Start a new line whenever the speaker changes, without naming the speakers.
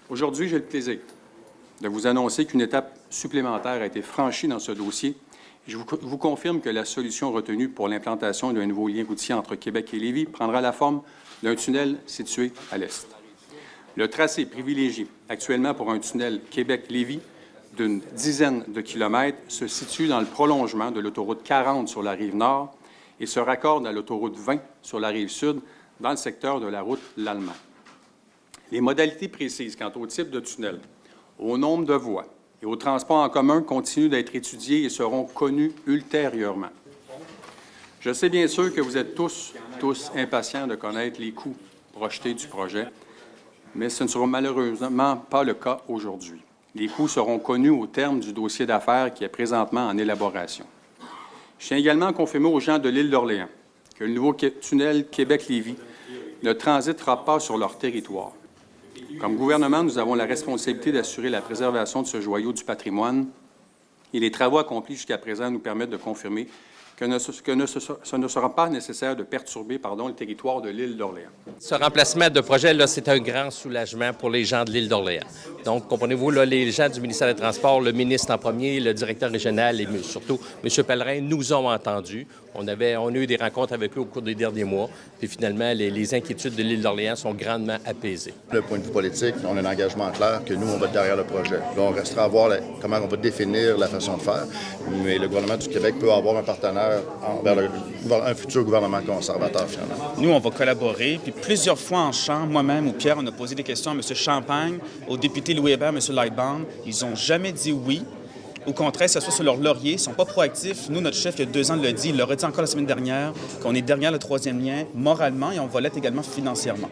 Aujourd'hui, j'ai le plaisir de vous annoncer qu'une étape supplémentaire a été franchie dans ce dossier. Je vous confirme que la solution retenue pour l'implantation d'un nouveau lien routier entre Québec et Lévis prendra la forme d'un tunnel situé à l'est. Le tracé privilégié actuellement pour un tunnel Québec-Lévis d'une dizaine de kilomètres se situe dans le prolongement de l'autoroute 40 sur la rive nord et se raccorde à l'autoroute 20 sur la rive sud dans le secteur de la route L'Allemand. Les modalités précises quant au type de tunnel, au nombre de voies et au transport en commun continuent d'être étudiées et seront connues ultérieurement. Je sais bien sûr que vous êtes tous impatients de connaître les coûts projetés du projet, mais ce ne sera malheureusement pas le cas aujourd'hui. Les coûts seront connus au terme du dossier d'affaires qui est présentement en élaboration. Je tiens également à confirmer aux gens de l'île d'Orléans que le nouveau tunnel Québec-Lévis ne transitera pas sur leur territoire. Comme gouvernement, nous avons la responsabilité d'assurer la préservation de ce joyau du patrimoine et les travaux accomplis jusqu'à présent nous permettent de confirmer que ce ne sera pas nécessaire de perturber le territoire de l'île d'Orléans.
Ce remplacement de projet, là, c'est un grand soulagement pour les gens de l'île d'Orléans. Donc, comprenez-vous, là, les gens du ministère des Transports, le ministre en premier, le directeur régional et surtout M. Pellerin nous ont entendus. On a eu des rencontres avec eux au cours des derniers mois. Puis finalement, les inquiétudes de l'île d'Orléans sont grandement apaisées.
Le point de vue politique, on a un engagement clair que nous, on va être derrière le projet. Là, on restera à voir comment on va définir la façon de faire. Mais le gouvernement du Québec peut avoir un partenaire vers un futur gouvernement conservateur, finalement.
Nous, on va collaborer. Puis plusieurs fois en chambre, moi-même ou Pierre, on a posé des questions à M. Champagne, au député Louis Hébert, M. Lightbound. Ils n'ont jamais dit oui. Au contraire, ça soit sur leur laurier, ils ne sont pas proactifs. Nous, notre chef, il y a 2 ans, l'a dit, il l'aurait dit encore la semaine dernière, qu'on est derrière le troisième lien moralement et on va l'être également financièrement.